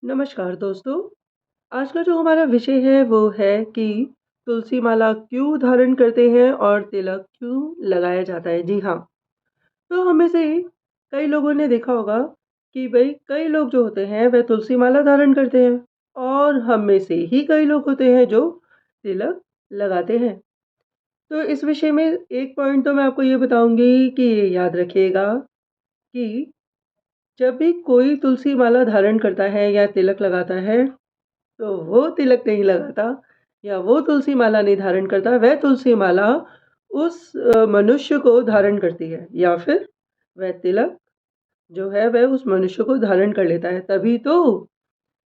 नमस्कार दोस्तों। आज का जो हमारा विषय है वो है कि तुलसी माला क्यों धारण करते हैं और तिलक क्यों लगाया जाता है। जी हाँ, तो हम में से कई लोगों ने देखा होगा कि भई कई लोग जो होते हैं वह तुलसी माला धारण करते हैं और हम में से ही कई लोग होते हैं जो तिलक लगाते हैं। तो इस विषय में एक पॉइंट तो मैं आपको ये बताऊँगी कि ये याद रखिएगा कि जब भी कोई तुलसी माला धारण करता है या तिलक लगाता है तो वो तिलक नहीं लगाता या वो तुलसी माला नहीं धारण करता, वह तुलसी माला उस मनुष्य को धारण करती है या फिर वह तिलक जो है वह उस मनुष्य को धारण कर लेता है। तभी तो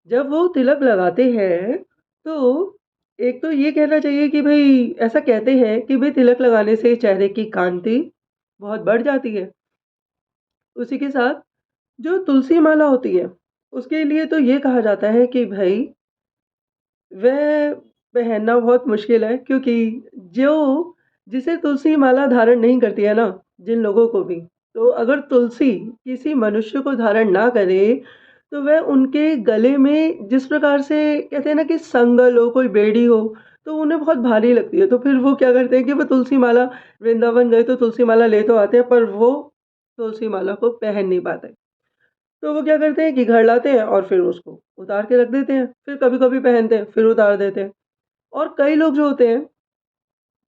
जब वो तिलक लगाते हैं, तो एक तो ये कहना चाहिए कि भई ऐसा कहते हैं कि भई तिलक लगाने से चेहरे की कांति बहुत बढ़ जाती है। उसी के साथ जो तुलसी माला होती है, उसके लिए तो ये कहा जाता है कि भई वह पहनना बहुत मुश्किल है क्योंकि जो जिसे तुलसी माला धारण नहीं करती है ना, जिन लोगों को भी, तो अगर तुलसी किसी मनुष्य को धारण ना करे, तो वह उनके गले में जिस प्रकार से कहते हैं ना कि संगल हो, कोई बेड़ी हो, तो उन्हें बहुत भारी लगती है। तो फिर वो क्या करते हैं कि वो तुलसी माला वृंदावन गए तो तुलसी माला ले तो आते हैं, पर वो तुलसी माला को पहन नहीं पाते। तो वो क्या करते हैं कि घर लाते हैं और फिर उसको उतार के रख देते हैं, फिर कभी-कभी पहनते हैं, फिर उतार देते हैं। और कई लोग जो होते हैं,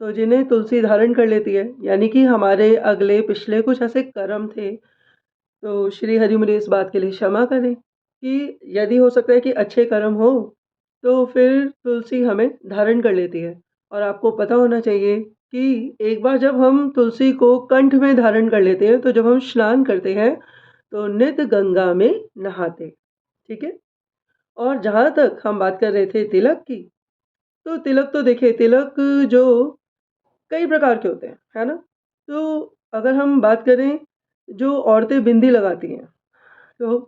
तो जिन्हें तुलसी धारण कर लेती है, यानी कि हमारे अगले पिछले कुछ ऐसे कर्म थे, तो श्री हरि मुझे इस बात के लिए क्षमा करें कि यदि हो सकता है कि अच्छे कर्म हो, तो फिर तुलसी हमें धारण कर लेती है। और आपको पता होना चाहिए कि एक बार जब हम तुलसी को कंठ में धारण कर लेते हैं, तो जब हम स्नान करते हैं, तो नित गंगा में नहाते, ठीक है? और जहाँ तक हम बात कर रहे थे तिलक की, तो तिलक तो देखिए तिलक जो कई प्रकार के होते हैं, है ना? तो अगर हम बात करें जो औरतें बिंदी लगाती हैं, तो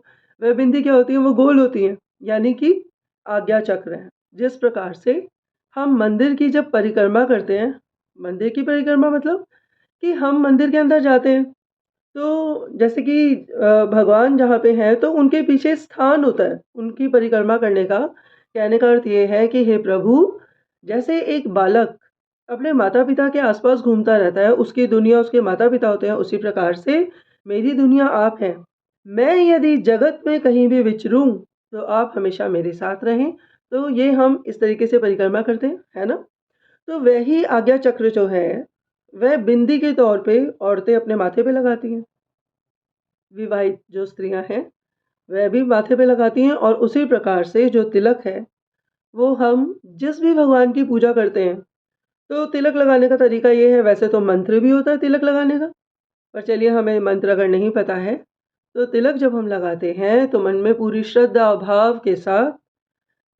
वह बिंदी क्या होती है? वो गोल होती हैं, यानी कि आज्ञा चक्र है। जिस प्रकार से हम मंदिर की जब परिक्रमा करते हैं, मंदिर की परिक्रमा मतलब कि हम मंदिर के अंदर जाते हैं तो जैसे कि भगवान जहाँ पे हैं तो उनके पीछे स्थान होता है, उनकी परिक्रमा करने का। कहने का अर्थ ये है कि हे प्रभु, जैसे एक बालक अपने माता-पिता के आस-पास घूमता रहता है, उसकी दुनिया उसके माता-पिता होते हैं, उसी प्रकार से मेरी दुनिया आप हैं। मैं यदि जगत में कहीं भी विचरूँ, तो आप हमेशा मेरे साथ रहें। तो ये हम इस तरीके से परिक्रमा करते हैं, है ना? तो वही आज्ञा चक्र जो है, वह बिंदी के तौर पे औरतें अपने माथे पे लगाती हैं। विवाहित जो स्त्रियाँ हैं, वह भी माथे पे लगाती हैं और उसी प्रकार से जो तिलक है, वो हम जिस भी भगवान की पूजा करते हैं, तो तिलक लगाने का तरीका ये है, वैसे तो मंत्र भी होता है तिलक लगाने का, पर चलिए हमें मंत्र अगर नहीं पता है, तो तिलक जब हम लगाते हैं, तो मन में पूरी श्रद्धा भाव के साथ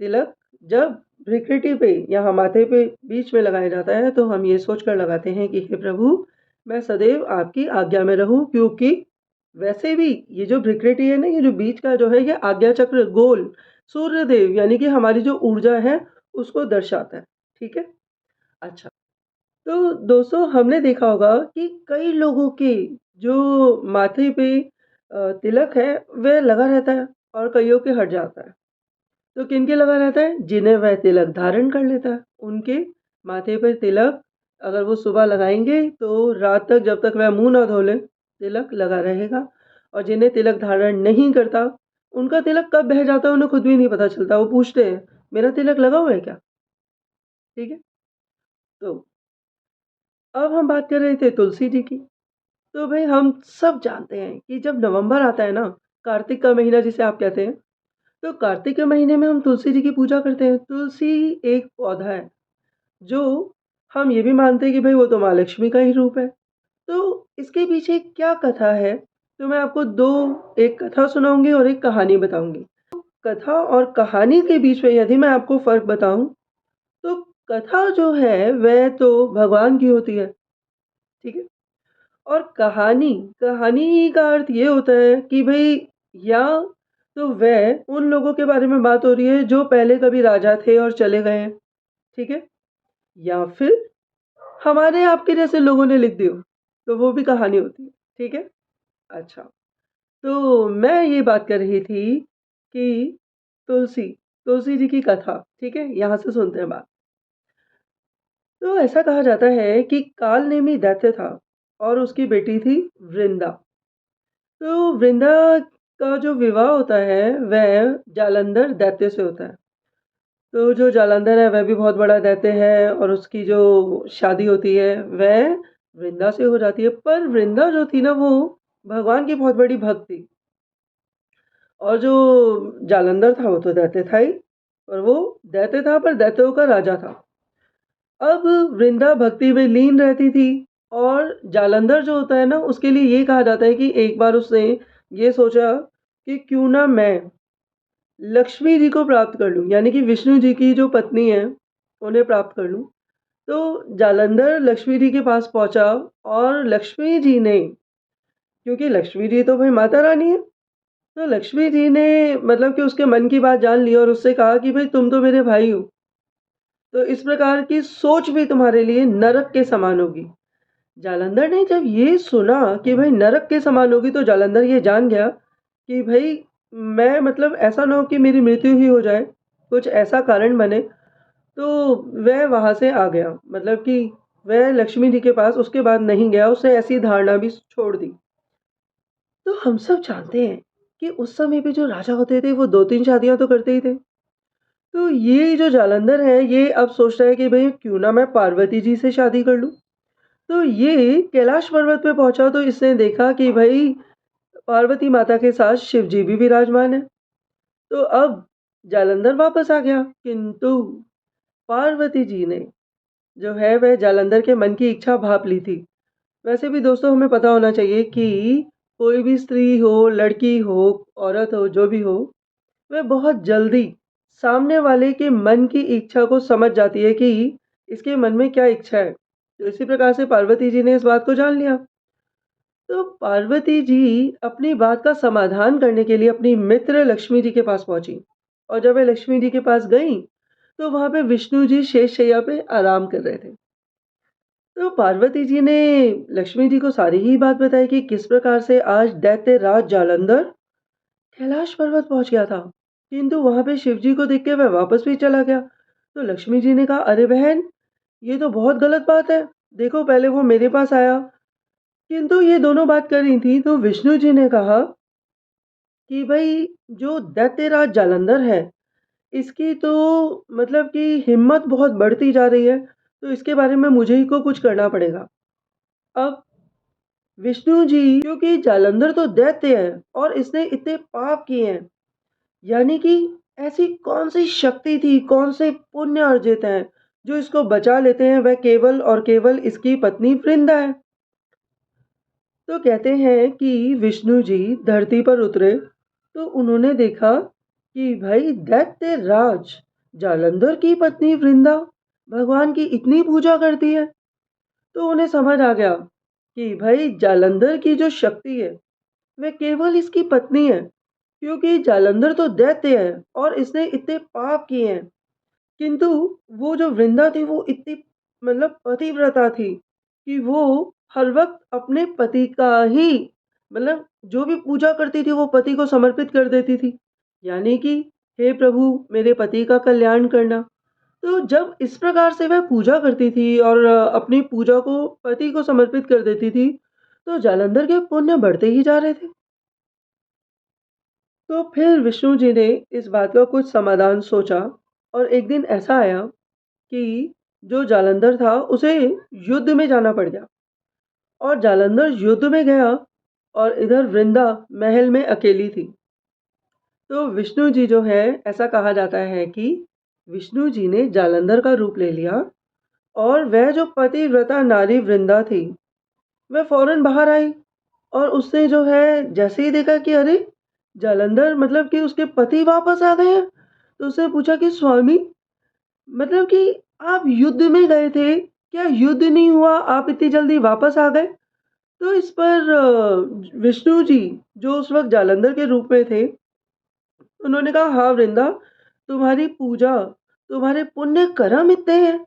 तिलक जब भृकुटी पे या माथे पे बीच में लगाया जाता है, तो हम ये सोचकर लगाते हैं कि हे प्रभु, मैं सदैव आपकी आज्ञा में रहूँ क्योंकि वैसे भी ये जो भृकुटी है ना, ये जो बीच का जो है, ये आज्ञा चक्र गोल सूर्य देव यानी कि हमारी जो ऊर्जा है, उसको दर्शाता है। ठीक है? अच्छा, तो दोस्तों हमने देखा होगा कि कई लोगों के जो माथे पे तिलक है, वह लगा रहता है और कइयों के हट जाता है। तो किनके लगा रहता है? जिन्हें वह तिलक धारण कर लेता है। उनके माथे पर तिलक अगर वो सुबह लगाएँगे तो रात तक जब तक वह मुँह ना धो लें, तिलक लगा रहेगा। और जिन्हें तिलक धारण नहीं करता, उनका तिलक कब बह जाता है उन्हें खुद भी नहीं पता चलता। वो पूछते हैं, "मेरा तिलक लगा हुआ है क्या?" ठीक है? तो अब हम बात कर रहे थे तुलसी जी की। तो भई हम सब जानते हैं कि जब नवंबर आता है ना, कार्तिक का महीना जिसे आप कहते हैं, तो कार्तिक के महीने में हम तुलसी जी की पूजा करते हैं। तुलसी एक पौधा है, जो हम ये भी मानते हैं कि भई वो तो माँ लक्ष्मी का ही रूप है। तो इसके पीछे क्या कथा है? तो मैं आपको 2 एक कथा सुनाऊँगी और एक कहानी बताऊँगी। कथा और कहानी के बीच में यदि मैं आपको फ़र्क बताऊँ, तो कथा जो है वह तो भगवान की होती है, ठीक है? और कहानी, कहानी का अर्थ ये होता है कि भई या तो वह उन लोगों के बारे में बात हो रही है जो पहले कभी राजा थे और चले गए हैं, ठीक है? या फिर हमारे आपके जैसे लोगों ने लिख दी हो, तो वो भी कहानी होती है, ठीक है? अच्छा, तो मैं ये बात कर रही थी कि तुलसी, तुलसी जी की कथा, ठीक है? यहाँ से सुनते हैं बात। तो ऐसा कहा जाता है कि कालनेमी दैत्य था और उसकी बेटी थी वृंदा। तो वृंदा का जो विवाह होता है वह जालंधर दैत्य से होता है। तो जो जालंधर है वह भी बहुत बड़ा दैत्य है और उसकी जो शादी होती है वह वृंदा से हो जाती है। पर वृंदा जो थी ना वो भगवान की बहुत बड़ी भक्त थी और जो जालंधर था वो तो दैत्य था ही, और वो दैत्य था पर दैत्यों का राजा था। अब वृंदा भक्ति में लीन रहती थी और जालंधर जो होता है ना उसके लिए ये कहा जाता है कि एक बार उसने ये सोचा कि क्यों ना मैं लक्ष्मी जी को प्राप्त कर लूं, यानी कि विष्णु जी की जो पत्नी है उन्हें प्राप्त कर लूं। तो जालंधर लक्ष्मी जी के पास पहुंचा और लक्ष्मी जी ने, क्योंकि लक्ष्मी जी तो भाई माता रानी है, तो लक्ष्मी जी ने मतलब कि उसके मन की बात जान ली और उससे कहा कि भाई तुम तो मेरे भाई हो, तो इस प्रकार की सोच भी तुम्हारे लिए नरक के समान होगी। जालंधर ने जब ये सुना कि भाई नरक के समान होगी तो जालंधर ये जान गया कि भाई मैं मतलब ऐसा ना हो कि मेरी मृत्यु ही हो जाए, कुछ ऐसा कारण बने। तो वह वहाँ से आ गया, मतलब कि वह लक्ष्मी जी के पास उसके बाद नहीं गया, उसने ऐसी धारणा भी छोड़ दी। तो हम सब जानते हैं कि उस समय पे जो राजा होते थे वो 2-3 शादियाँ तो करते ही थे। तो ये जो जालंधर है ये अब सोच रहा है कि भई क्यों ना मैं पार्वती जी से शादी कर लूँ। तो ये कैलाश पर्वत पे पहुँचा तो इसने देखा कि भई पार्वती माता के साथ शिव जी भी विराजमान हैं। तो अब जालंधर वापस आ गया, किंतु पार्वती जी ने जो है वह जालंधर के मन की इच्छा भांप ली थी। वैसे भी दोस्तों हमें पता होना चाहिए कि कोई भी स्त्री हो, लड़की हो, औरत हो, जो भी हो, वह बहुत जल्दी सामने वाले के मन की इच्छा को समझ जाती है कि इसके मन में क्या इच्छा है। तो इसी प्रकार से पार्वती जी ने इस बात को जान लिया। तो पार्वती जी अपनी बात का समाधान करने के लिए अपनी मित्र लक्ष्मी जी के पास पहुंची और जब वे लक्ष्मी जी के पास गईं, तो वहां पे विष्णु जी शेषशैया पे आराम कर रहे थे। तो पार्वती जी ने लक्ष्मी जी को सारी ही बात बताई कि किस प्रकार से आज दैत्य राज जालंधर कैलाश पर्वत पहुंच गया था, किंतु वहां पे शिव जी को देख के वह वापस भी चला गया। तो लक्ष्मी जी ने कहा, अरे बहन, ये तो बहुत गलत बात है। देखो पहले वो मेरे पास आया, किंतु ये दोनों बात कर रही थी तो विष्णु जी ने कहा कि भाई जो दैत्यराज जालंधर है इसकी तो मतलब कि हिम्मत बहुत बढ़ती जा रही है, तो इसके बारे में मुझे ही को कुछ करना पड़ेगा। अब विष्णु जी, क्योंकि जालंधर तो दैत्य है और इसने इतने पाप किए हैं, यानी कि ऐसी कौन सी शक्ति थी, कौन से पुण्य अर्जित हैं जो इसको बचा लेते हैं, वह केवल और केवल इसकी पत्नी वृंदा है। तो कहते हैं कि विष्णु जी धरती पर उतरे तो उन्होंने देखा कि भाई दैत्य राज जालंधर की पत्नी वृंदा भगवान की इतनी पूजा करती है। तो उन्हें समझ आ गया कि भाई जालंधर की जो शक्ति है वह केवल इसकी पत्नी है, क्योंकि जालंधर तो दैत्य है और इसने इतने पाप किए हैं, किंतु वो जो वृंदा थी वो इतनी मतलब पतिव्रता थी कि वो हर वक्त अपने पति का ही मतलब जो भी पूजा करती थी वो पति को समर्पित कर देती थी, यानी कि हे प्रभु मेरे पति का कल्याण करना। तो जब इस प्रकार से वह पूजा करती थी और अपनी पूजा को पति को समर्पित कर देती थी, तो जालंधर के पुण्य बढ़ते ही जा रहे थे। तो फिर विष्णु जी ने इस बात का कुछ समाधान सोचा और एक दिन ऐसा आया कि जो जालंधर था उसे युद्ध में जाना पड़ गया और जालंधर युद्ध में गया और इधर वृंदा महल में अकेली थी। तो विष्णु जी जो है, ऐसा कहा जाता है कि विष्णु जी ने जालंधर का रूप ले लिया और वह जो पतिव्रता नारी वृंदा थी वह फौरन बाहर आई और उसने जो है जैसे ही देखा कि अरे जालंधर मतलब कि उसके पति वापस आ गए हैं, तो उसने पूछा कि स्वामी, मतलब कि आप युद्ध में गए थे, क्या युद्ध नहीं हुआ, आप इतनी जल्दी वापस आ गए? तो इस पर विष्णु जी जो उस वक्त जालंधर के रूप में थे, उन्होंने कहा, हाँ वृंदा, तुम्हारी पूजा, तुम्हारे पुण्य कर्म इतने हैं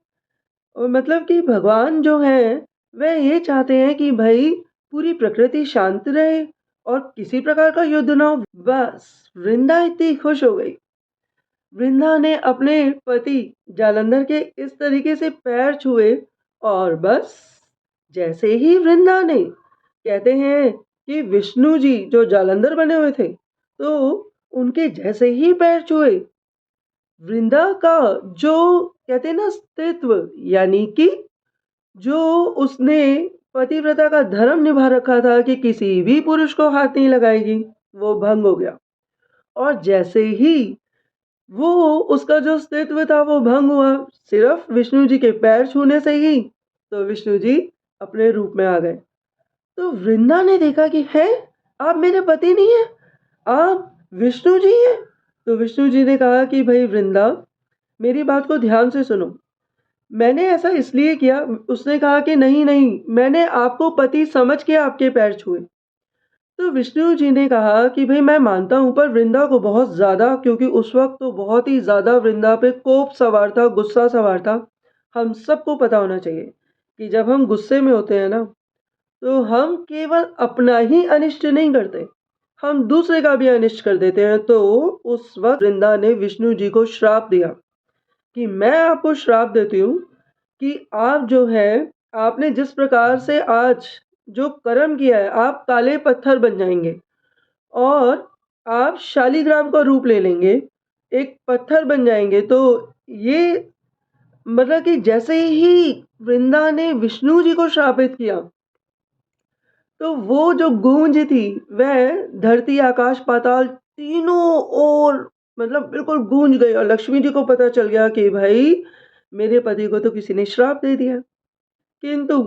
और मतलब कि भगवान जो हैं वह ये चाहते हैं कि भाई पूरी प्रकृति शांत रहे और किसी प्रकार का युद्ध ना हो। बस वृंदा इतनी खुश हो गई वृंदा ने अपने पति जालंधर के इस तरीके से पैर छुए और बस जैसे ही वृंदा ने, कहते हैं कि विष्णु जी जो जालंधर बने हुए थे, तो उनके जैसे ही पैर छुए, वृंदा का जो, कहते हैं ना, अस्तित्व, यानी कि जो उसने पतिव्रता का धर्म निभा रखा था कि किसी भी पुरुष को हाथ नहीं लगाएगी, वो भंग हो गया। और जैसे ही वो, उसका जो अस्तित्व था वो भंग हुआ, सिर्फ विष्णु जी के पैर छूने से ही, तो विष्णु जी अपने रूप में आ गए। तो वृंदा ने देखा कि है, आप मेरे पति नहीं है, आप विष्णु जी हैं। तो विष्णु जी ने कहा कि भाई वृंदा, मेरी बात को ध्यान से सुनो, मैंने ऐसा इसलिए किया। उसने कहा कि नहीं नहीं, मैंने आपको पति समझ के आपके पैर छुए। तो विष्णु जी ने कहा कि भाई मैं मानता हूँ, पर वृंदा को बहुत ज़्यादा, क्योंकि उस वक्त तो बहुत ही ज़्यादा वृंदा पे कोप सवार था, गुस्सा सवार था। हम सबको पता होना चाहिए कि जब हम गुस्से में होते हैं ना, तो हम केवल अपना ही अनिष्ट नहीं करते, हम दूसरे का भी अनिष्ट कर देते हैं। तो उस वक्त वृंदा ने विष्णु जी को श्राप दिया कि मैं आपको श्राप देती हूँ कि आप जो है, आपने जिस प्रकार से आज जो कर्म किया है, आप काले पत्थर बन जाएंगे और आप शालिग्राम का रूप ले लेंगे, एक पत्थर बन जाएंगे। तो ये, मतलब कि जैसे ही वृंदा ने विष्णु जी को श्रापित किया, तो वो जो गूंज थी, वह धरती आकाश पाताल तीनों ओर, मतलब बिल्कुल गूंज गई। और लक्ष्मी जी को पता चल गया कि भाई मेरे पति को तो किसी ने श्राप दे दिया। किंतु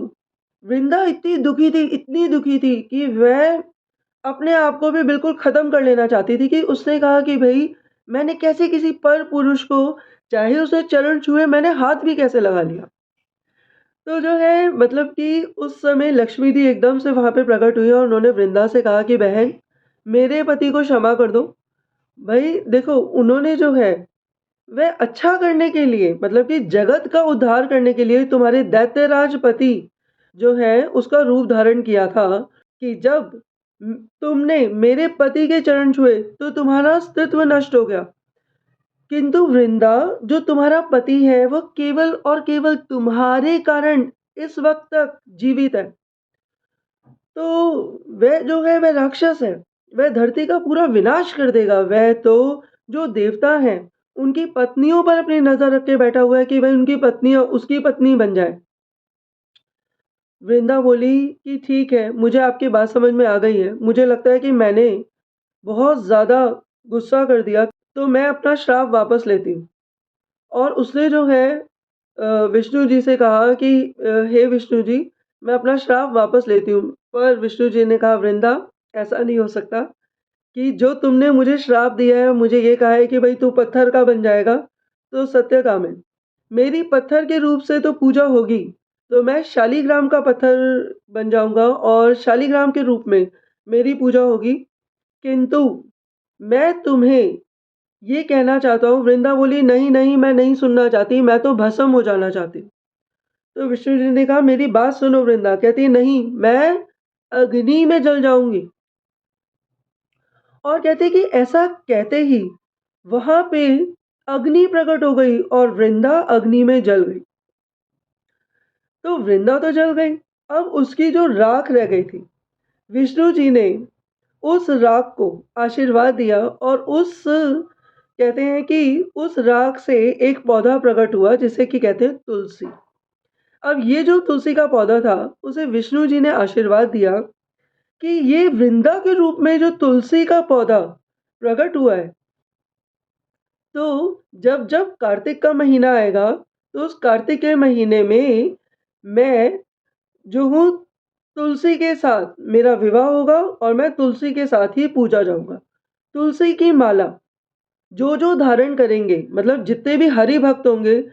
वृंदा इतनी दुखी थी, इतनी दुखी थी कि वह अपने आप को भी बिल्कुल खत्म कर लेना चाहती थी। कि उसने कहा कि भाई मैंने कैसे किसी पर पुरुष को, चाहे उसने चरण छुए, मैंने हाथ भी कैसे लगा लिया। तो जो है, मतलब कि उस समय लक्ष्मी जी एकदम से वहां पे प्रकट हुई और उन्होंने वृंदा से कहा कि बहन, मेरे पति को क्षमा कर दो। भाई देखो, उन्होंने जो है वह अच्छा करने के लिए, मतलब कि जगत का उद्धार करने के लिए तुम्हारे दैत्यराज पति जो है उसका रूप धारण किया था। कि जब तुमने मेरे पति के चरण छुए तो तुम्हारा अस्तित्व नष्ट हो गया, किंतु वृंदा, जो तुम्हारा पति है वो केवल और केवल तुम्हारे कारण इस वक्त तक जीवित है। तो वह जो है वह राक्षस है, वह धरती का पूरा विनाश कर देगा। वह तो जो देवता हैं उनकी पत्नियों पर अपनी नजर रख के बैठा हुआ है कि भाई उनकी पत्नियां उसकी पत्नी बन जाए। वृंदा बोली कि ठीक है, मुझे आपकी बात समझ में आ गई है, मुझे लगता है कि मैंने बहुत ज्यादा गुस्सा कर दिया, तो मैं अपना श्राप वापस लेती हूँ। और उसने जो है विष्णु जी से कहा कि हे विष्णु जी, मैं अपना श्राप वापस लेती हूँ। पर विष्णु जी ने कहा, वृंदा, ऐसा नहीं हो सकता कि जो तुमने मुझे श्राप दिया है, मुझे ये कहा है कि भाई तू पत्थर का बन जाएगा, तो सत्य काम है, मेरी पत्थर के रूप से तो पूजा होगी, तो मैं शालिग्राम का पत्थर बन जाऊंगा और शालिग्राम के रूप में मेरी पूजा होगी। किंतु मैं तुम्हें ये कहना चाहता हूँ। वृंदा बोली, नहीं नहीं, मैं नहीं सुनना चाहती, मैं तो भस्म हो जाना चाहती हूँ। तो विष्णु जी ने कहा, मेरी बात सुनो। वृंदा कहती, नहीं, मैं अग्नि में जल जाऊंगी। और कहते कि ऐसा कहते ही वहां पे अग्नि प्रकट हो गई और वृंदा अग्नि में जल गई। तो वृंदा तो जल गई, अब उसकी जो राख रह गई थी, विष्णु जी ने उस राख को आशीर्वाद दिया और उस, कहते हैं कि उस राख से एक पौधा प्रकट हुआ जिसे कि कहते हैं तुलसी। अब ये जो तुलसी का पौधा था, उसे विष्णु जी ने आशीर्वाद दिया कि ये वृंदा के रूप में जो तुलसी का पौधा प्रकट हुआ है, तो जब जब कार्तिक का महीना आएगा, तो उस कार्तिक के महीने में मैं जो हूँ, तुलसी के साथ मेरा विवाह होगा और मैं तुलसी के साथ ही पूजा जाऊंगा। तुलसी की माला जो जो धारण करेंगे, मतलब जितने भी हरि भक्त होंगे,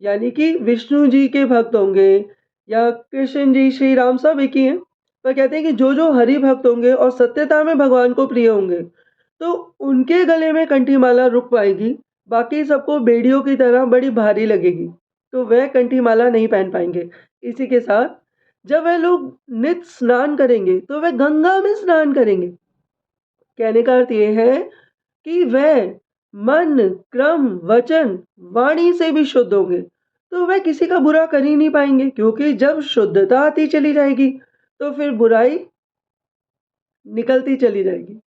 यानी कि विष्णु जी के भक्त होंगे या कृष्ण जी, श्री राम, सब एक ही हैं, पर कहते हैं कि जो जो हरि भक्त होंगे और सत्यता में भगवान को प्रिय होंगे, तो उनके गले में कंठी माला रुक पाएगी। बाकी सबको बेड़ियों की तरह बड़ी भारी लगेगी, तो वह कंठी माला नहीं पहन पाएंगे। इसी के साथ जब वह लोग नित्य स्नान करेंगे, तो वह गंगा में स्नान करेंगे। कहने का अर्थ यह है कि वह मन, क्रम, वचन, वाणी से भी शुद्ध होंगे, तो वह किसी का बुरा कर ही नहीं पाएँगे, क्योंकि जब शुद्धता आती चली जाएगी, तो फिर बुराई निकलती चली जाएगी।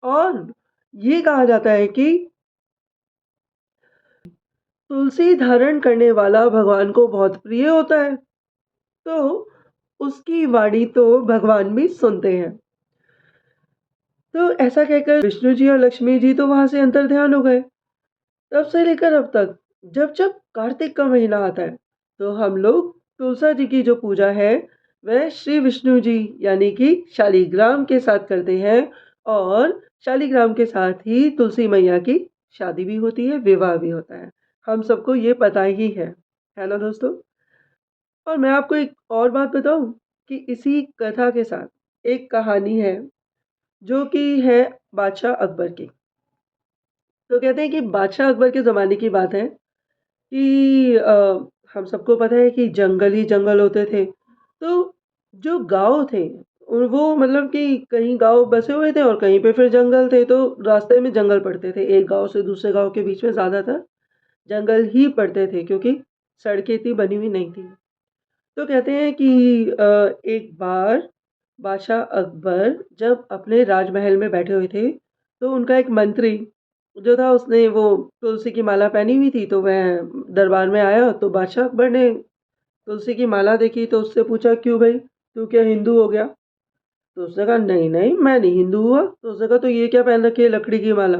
और ये कहा जाता है कि तुलसी धारण करने वाला भगवान को बहुत प्रिय होता है, तो उसकी वाणी तो भगवान भी सुनते हैं। तो ऐसा कहकर विष्णु जी और लक्ष्मी जी तो वहाँ से अंतर्ध्यान हो गए। तब से लेकर अब तक जब-जब कार्तिक का महीना आता है, तो हम लोग तुलसा जी की जो पूजा है, वह श्री विष्णु जी यानी कि शालिग्राम के साथ करते हैं और शालिग्राम के साथ ही तुलसी मैया की शादी भी होती है, विवाह भी होता है। हम सबको ये पता ही है ना दोस्तों? और मैं आपको एक और बात बताऊँ कि इसी कथा के साथ एक कहानी है, जो कि है बादशाह अकबर की। तो कहते हैं कि बादशाह अकबर के ज़माने की बात है कि हम सबको पता है कि जंगल ही जंगल होते थे। तो जो गाँव थे वो मतलब कि कहीं गाँव बसे हुए थे और कहीं पे फिर जंगल थे, तो रास्ते में जंगल पड़ते थे। एक गाँव से दूसरे गाँव के बीच में ज़्यादातर जंगल ही पड़ते थे, क्योंकि सड़कें इतनी बनी हुई नहीं थी। तो कहते हैं कि एक बार बादशाह अकबर जब अपने राजमहल में बैठे हुए थे, तो उनका एक मंत्री जो था उसने वो तुलसी की माला पहनी हुई थी, तो वह दरबार में आया, तो बादशाह अकबर ने तुलसी की माला देखी तो उससे पूछा, "क्यों भई, तू क्या हिंदू हो गया?" तो उसने कहा, "नहीं, नहीं, मैं नहीं हिंदू हुआ।" तो उसने कहा, "तो ये क्या पहन रखी है लकड़ी की माला?"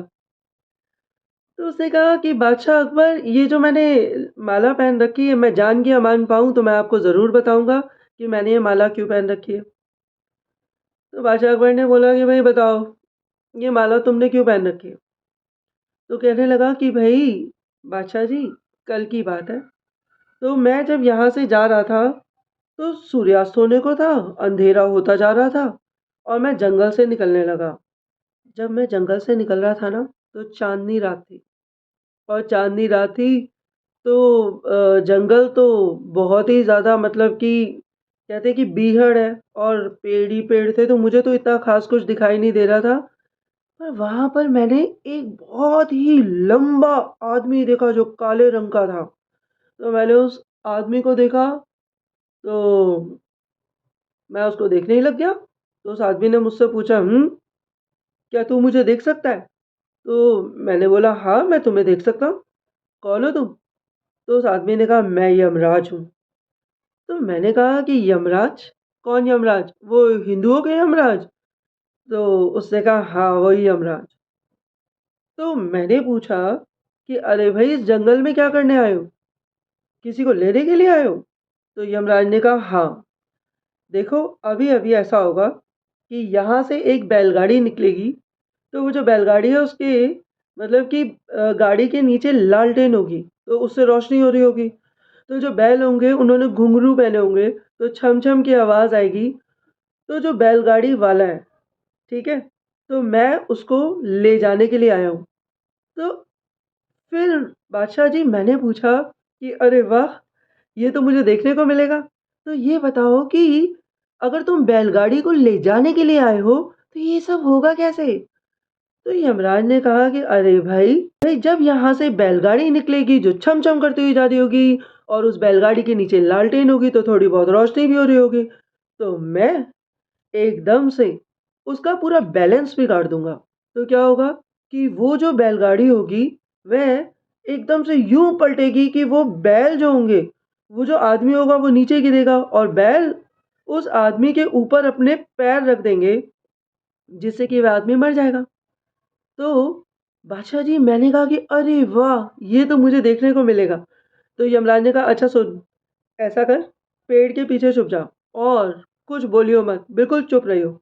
तो उसने कहा कि बादशाह अकबर, ये जो मैंने माला पहन रखी है, मैं जान के अमान पाऊँ तो मैं आपको ज़रूर बताऊँगा कि मैंने ये माला क्यों पहन रखी है। तो बादशाह अकबर ने बोला कि भई बताओ, ये माला तुमने क्यों पहन रखी है? तो कहने लगा कि भई बादशाह जी, कल की बात है। तो मैं जब यहाँ से जा रहा था, तो सूर्यास्त होने को था, अंधेरा होता जा रहा था और मैं जंगल से निकलने लगा। जब मैं जंगल से निकल रहा था ना, तो चाँदनी रात थी और चाँदनी रात थी तो जंगल तो बहुत ही ज़्यादा मतलब कि कहते हैं कि बीहड़ है और पेड़ ही पेड़ थे, तो मुझे तो इतना ख़ास कुछ दिखाई नहीं दे रहा था। पर वहाँ पर मैंने एक बहुत ही लंबा आदमी देखा जो काले रंग का था। तो मैंने उस आदमी को देखा, तो मैं उसको देखने ही लग गया। तो उस आदमी ने मुझसे पूछा, क्या तू मुझे देख सकता है?" तो मैंने बोला, "हाँ, मैं तुम्हें देख सकता हूँ। कौन हो तुम?" तो उस आदमी ने कहा, "मैं यमराज हूँ।" तो मैंने कहा कि यमराज? कौन यमराज? वो हिंदुओं के यमराज? तो उसने कहा, "हाँ, वही यमराज।" तो मैंने पूछा कि "अरे भई, इस जंगल में क्या करने आए हो? किसी को लेने के लिए आए हो?" तो यमराज ने कहा, "हाँ, देखो अभी-अभी ऐसा होगा कि यहाँ से एक बैलगाड़ी निकलेगी, तो वो जो बैलगाड़ी है उसके मतलब कि गाड़ी के नीचे लालटेन होगी, तो उससे रोशनी हो रही होगी। तो जो बैल होंगे उन्होंने घुंघरू पहने होंगे, तो छम-छम की आवाज़ आएगी। तो जो बैलगाड़ी वाला है, ठीक है? तो मैं उसको ले जाने के लिए आया हूँ।" तो फिर बादशाह जी मैंने पूछा कि "अरे वाह! ये तो मुझे देखने को मिलेगा। तो ये बताओ कि अगर तुम बैलगाड़ी को ले जाने के लिए आए हो, तो ये सब होगा कैसे?" तो यमराज ने कहा कि "अरे भाई जब यहाँ से बैलगाड़ी निकलेगी जो छम-छम करती हुई जा रही होगी और उस बैलगाड़ी के नीचे लालटेन होगी तो थोड़ी बहुत रोशनी भी हो रही होगी, तो मैं एकदम से उसका पूरा बैलेंस बिगाड़ दूँगा। तो क्या होगा कि वो जो बैलगाड़ी होगी, वह एकदम से यूँ पलटेगी कि वो बैल जो होंगे, वो जो आदमी होगा वो नीचे गिरेगा और बैल उस आदमी के ऊपर अपने पैर रख देंगे, जिससे कि वह आदमी मर जाएगा। तो बादशाह जी मैंने कहा कि "अरे वाह! ये तो मुझे देखने को मिलेगा।" तो यमराज ने कहा, "अच्छा सुन, ऐसा कर, पेड़ के पीछे छुप जा और कुछ बोलियो मत, बिल्कुल चुप रहियो।"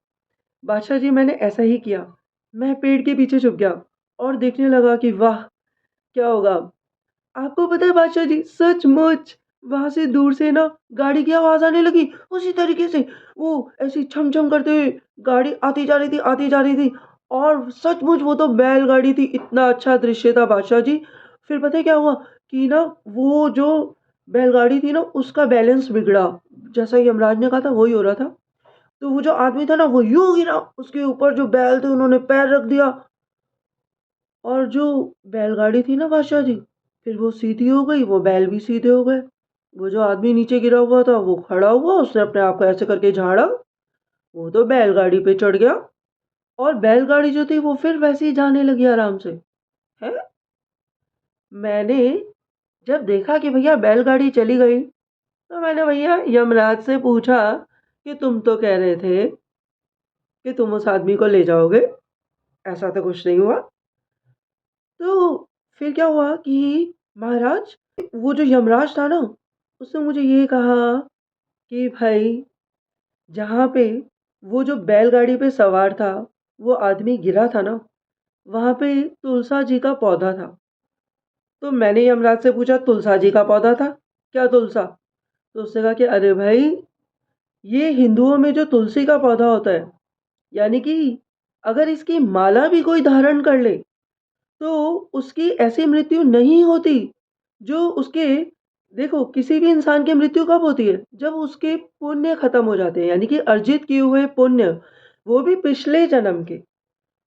बादशाह जी मैंने ऐसा ही किया। मैं पेड़ के पीछे छुप गया और देखने लगा कि वाह! क्या होगा? आपको पता है बादशाह जी, सचमुच वहाँ से दूर से ना गाड़ी की आवाज़ आने लगी। उसी तरीके से वो ऐसे छम-छम करते हुए गाड़ी आती जा रही थी, आती जा रही थी और सचमुच वो तो बैलगाड़ी थी। इतना अच्छा दृश्य था बादशाह जी। फिर पता है क्या हुआ कि ना वो जो बैलगाड़ी थी ना उसका बैलेंस बिगड़ा। जैसा यमराज ने कहा था वही हो रहा था। तो वो जो आदमी था ना वो यूँ गिरा, उसके ऊपर जो बैल थे उन्होंने पैर रख दिया और जो बैलगाड़ी थी ना बादशाह जी, फिर वो सीधी हो गई, वो बैल भी सीधे हो गए। वो जो आदमी नीचे गिरा हुआ था वो खड़ा हुआ, उसने अपने आप को ऐसे करके झाड़ा, वो तो बैलगाड़ी पे चढ़ गया और बैलगाड़ी जो थी वो फिर वैसे ही जाने लगी आराम से। है, मैंने जब देखा कि भैया बैलगाड़ी चली गई, तो मैंने भैया यमराज से पूछा कि तुम तो कह रहे थे कि तुम उस आदमी को ले जाओगे, ऐसा तो कुछ नहीं हुआ। तो फिर क्या हुआ कि महाराज, वो जो यमराज था ना, उसने मुझे ये कहा कि भाई, जहाँ पे वो जो बैलगाड़ी पे सवार था, वो आदमी गिरा था ना, वहाँ पे तुलसा जी का पौधा था। तो मैंने यमराज से पूछा, तुलसा जी का पौधा था? क्या तुलसा? तो उसने कहा कि अरे भाई, ये हिंदुओं में जो तुलसी का पौधा होता है, यानी कि अगर इसकी माला भी कोई धारण कर ले, तो उसकी ऐसी मृत्यु नहीं होती जो उसके, देखो किसी भी इंसान की मृत्यु कब होती है? जब उसके पुण्य खत्म हो जाते हैं, यानी कि अर्जित किए हुए पुण्य, वो भी पिछले जन्म के,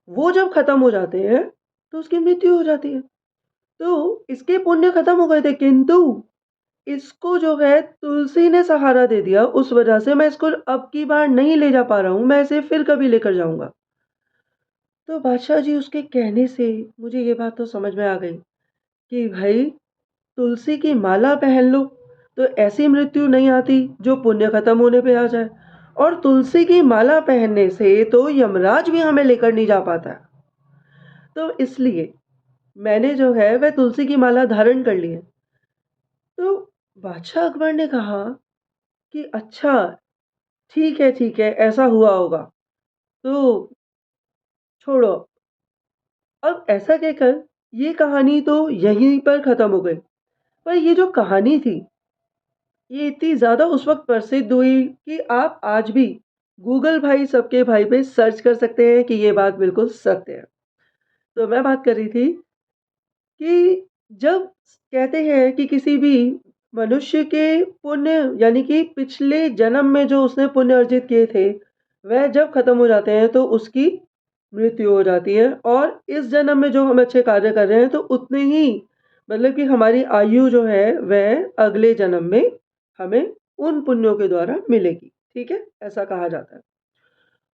वो जब खत्म हो जाते हैं तो उसकी मृत्यु हो जाती है। तो इसके पुण्य खत्म हो गए थे, किंतु इसको जो है तुलसी ने सहारा दे दिया, उस वजह से मैं इसको अब की बार नहीं ले जा पा रहा हूँ, मैं इसे फिर कभी लेकर जाऊँगा। तो बादशाह जी, उसके कहने से मुझे ये बात तो समझ में आ गई कि भाई, तुलसी की माला पहन लो तो ऐसी मृत्यु नहीं आती जो पुण्य खत्म होने पे आ जाए, और तुलसी की माला पहनने से तो यमराज भी हमें लेकर नहीं जा पाता है। तो इसलिए मैंने जो है वह तुलसी की माला धारण कर ली है। तो बादशाह अकबर ने कहा कि अच्छा, ठीक है, ऐसा हुआ होगा, तो छोड़ो। अब ऐसा कहकर ये कहानी तो यहीं पर खत्म हो गई। पर ये जो कहानी थी, ये इतनी ज़्यादा उस वक़्त प्रसिद्ध हुई कि आप आज भी गूगल भाई सबके भाई पे सर्च कर सकते हैं कि ये बात बिल्कुल सत्य है। तो मैं बात कर रही थी कि जब कहते हैं कि किसी भी मनुष्य के पुण्य, यानी कि पिछले जन्म में जो उसने पुण्य अर्जित किए थे, वह जब खत्म हो जाते हैं तो उसकी मृत्यु हो जाती है, और इस जन्म में जो हम अच्छे कार्य कर रहे हैं तो उतने ही, मतलब कि हमारी आयु जो है वह अगले जन्म में हमें उन पुण्यों के द्वारा मिलेगी। ठीक है? ऐसा कहा जाता है।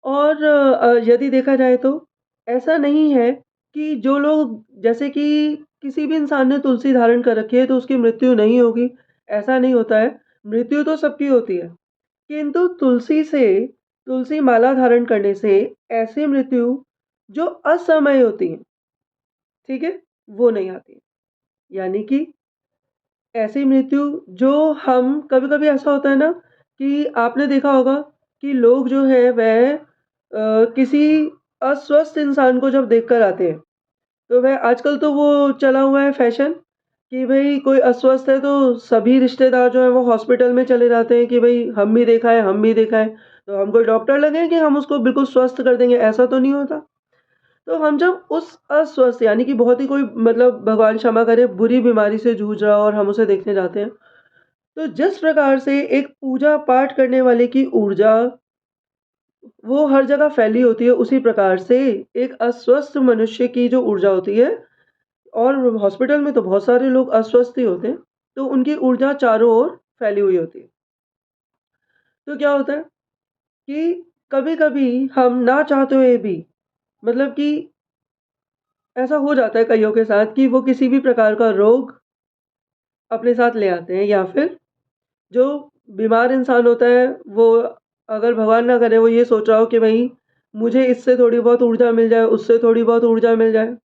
और यदि देखा जाए तो ऐसा नहीं है कि जो लोग, जैसे कि किसी भी इंसान ने तुलसी धारण कर रखी है तो उसकी मृत्यु नहीं होगी, ऐसा नहीं होता है। मृत्यु तो सबकी होती है, किंतु तुलसी माला धारण करने से ऐसी मृत्यु जो असमय होती है, ठीक है? वो नहीं आती है। यानी कि ऐसी मृत्यु जो हम, कभी-कभी ऐसा होता है ना कि आपने देखा होगा कि लोग जो है वह किसी अस्वस्थ इंसान को जब देखकर आते हैं, तो वह, आजकल तो वो चला हुआ है फैशन कि भई कोई अस्वस्थ है तो सभी रिश्तेदार जो हैं वो हॉस्पिटल में चले जाते हैं कि भई हम भी देखा है, हम भी देखा है। तो हम कोई डॉक्टर लगे हैं कि हम उसको बिल्कुल स्वस्थ कर देंगे, ऐसा तो नहीं होता। तो हम जब उस अस्वस्थ, यानी कि बहुत ही कोई, मतलब भगवान क्षमा करे, बुरी बीमारी से जूझ रहा हो और हम उसे देखने जाते हैं, तो जिस प्रकार से एक पूजा-पाठ करने वाले की ऊर्जा वो हर जगह फैली होती है, उसी प्रकार से एक अस्वस्थ मनुष्य की जो ऊर्जा होती है, और हॉस्पिटल में तो बहुत सारे लोग अस्वस्थ ही होते हैं, तो उनकी ऊर्जा चारों ओर फैली हुई होती है। तो क्या होता है कि कभी-कभी हम ना चाहते हुए भी, मतलब कि ऐसा हो जाता है कइयों के साथ कि वो किसी भी प्रकार का रोग अपने साथ ले आते हैं, या फिर जो बीमार इंसान होता है वो, अगर भगवान ना करे वो ये सोच रहा हो कि भई मुझे इससे थोड़ी बहुत ऊर्जा मिल जाए, उससे थोड़ी बहुत ऊर्जा मिल जाए,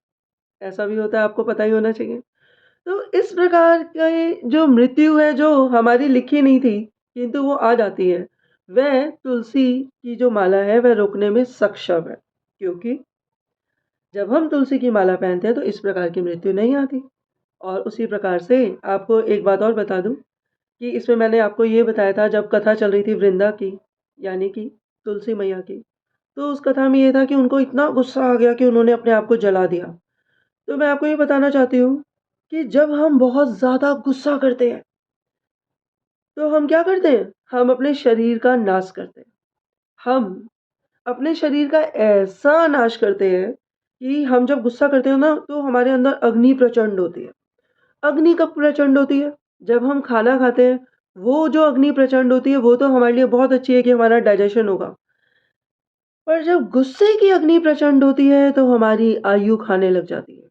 ऐसा भी होता है, आपको पता ही होना चाहिए। तो इस प्रकार की जो मृत्यु है, जो हमारी लिखी नहीं थी, किंतु वो आ जाती है, वह तुलसी की जो माला है वह रोकने में सक्षम है। क्योंकि जब हम तुलसी की माला पहनते हैं तो इस प्रकार की मृत्यु नहीं आती। और उसी प्रकार से आपको एक बात और बता दूँ कि इसमें मैंने आपको ये बताया था, जब कथा चल रही थी वृंदा की, यानी कि तुलसी मैया की, तो उस कथा में ये था कि उनको इतना गुस्सा आ गया कि उन्होंने अपने आप को जला दिया। तो मैं आपको ये बताना चाहती हूँ कि जब हम बहुत ज़्यादा गुस्सा करते हैं, तो हम क्या करते हैं? हम अपने शरीर का नाश करते हैं। हम अपने शरीर का ऐसा नाश करते हैं कि हम जब गुस्सा करते हो ना, तो हमारे अंदर अग्नि प्रचंड होती है। अग्नि कब प्रचंड होती है? जब हम खाना खाते हैं, वो जो अग्नि प्रचंड होती है, वो तो हमारे लिए बहुत अच्छी है कि हमारा डाइजेशन होगा। पर जब गुस्से की अग्नि प्रचंड होती है, तो हमारी आयु खाने लग जाती है।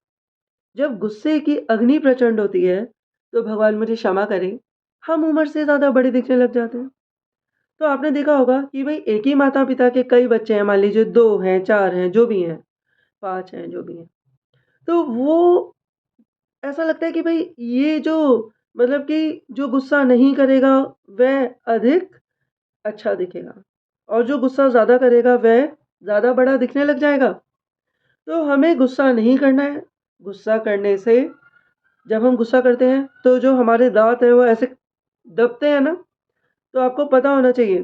जब गुस्से की अग्नि प्रचंड होती है, तो भगवान मुझे क्षमा करें, हम उम्र से ज़्यादा बड़े दिखने लग जाते हैं। तो आपने देखा होगा कि भई एक ही माता-पिता के कई बच्चे हैं, मान लीजिए 2 हैं, 4 हैं, जो भी हैं, 5 हैं, जो भी हैं। तो वो ऐसा लगता है कि भई ये जो मतलब कि जो गुस्सा नहीं करेगा, वह अधिक अच्छा दिखेगा और जो गुस्सा ज़्यादा करेगा, वह ज़्यादा बड़ा दिखने लग जाएगा। तो हमें गुस्सा नहीं करना है। गुस्सा करने से जब हम गुस्सा करते हैं, तो जो हमारे दाँत हैं, वो ऐसे दबते हैं ना, तो आपको पता होना चाहिए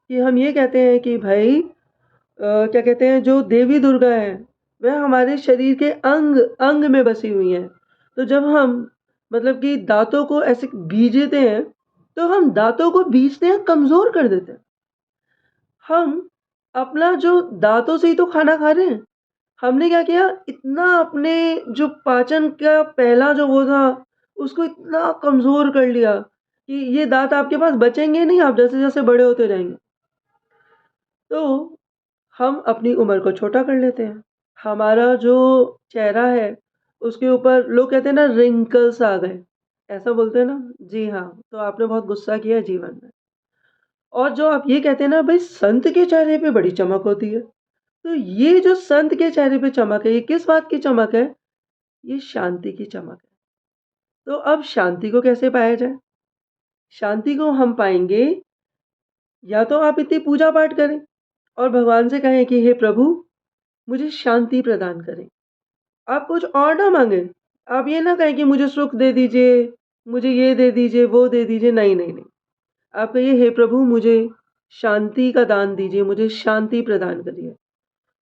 कि हम ये कहते हैं कि भई क्या कहते हैं, जो देवी दुर्गा हैं, वह हमारे शरीर के अंग-अंग में बसी हुई हैं। तो जब हम मतलब कि दाँतों को ऐसे बीजते हैं, तो हम दाँतों को बीजते हैं, कमज़ोर कर देते हैं। हम अपना जो दाँतों से ही तो खाना खा रहे हैं। हमने क्या किया, इतना अपने जो पाचन का पहला जो वो था, उसको इतना कमज़ोर कर लिया कि ये दाँत आपके पास बचेंगे नहीं, आप जैसे-जैसे बड़े होते जाएँगे। तो हम अपनी उम्र को छोटा कर लेते हैं। हमारा जो चेहरा है, उसके ऊपर लोग कहते हैं ना रिंकल्स आ गए, ऐसा बोलते हैं ना? जी हाँ, तो आपने बहुत गुस्सा किया है जीवन में। और जो आप ये कहते हैं ना भई संत के चेहरे पे बड़ी चमक होती है, तो ये जो संत के चेहरे पे चमक है, ये किस बात की चमक है? ये शांति की चमक है। तो अब शांति को कैसे पाया जाए? शांति को हम पाएँगे या तो आप इतनी पूजा-पाठ करें और भगवान से कहें कि हे प्रभु, मुझे शांति प्रदान करें। आप कुछ और ना माँगे। आप ये ना कहें कि मुझे सुख दे दीजिए, मुझे ये दे दीजिए, वो दे दीजिए। नहीं, नहीं, नहीं। आप कहिए हे प्रभु मुझे शांति का दान दीजिए, मुझे शांति प्रदान करिए।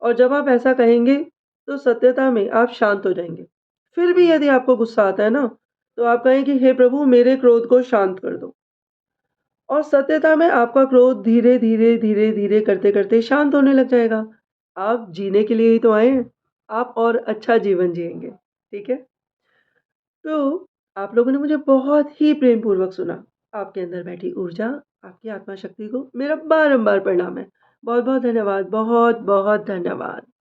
और जब आप ऐसा कहेंगे, तो सत्यता में आप शांत हो जाएँगे। फिर भी यदि आपको गुस्सा आता है ना, तो आप कहें कि हे प्रभु मेरे क्रोध को शांत कर दो। और सत्यता में आपका क्रोध धीरे-धीरे, धीरे-धीरे करते-करते शांत होने लग जाएगा। आप जीने के लिए ही तो आए हैं। आप और अच्छा जीवन जिएँगे। ठीक है? तो आप लोगों ने मुझे बहुत ही प्रेमपूर्वक सुना। आपके अंदर बैठी ऊर्जा, आपकी आत्मा शक्ति को मेरा बारंबार प्रणाम है। बहुत-बहुत धन्यवाद। बहुत-बहुत धन्यवाद।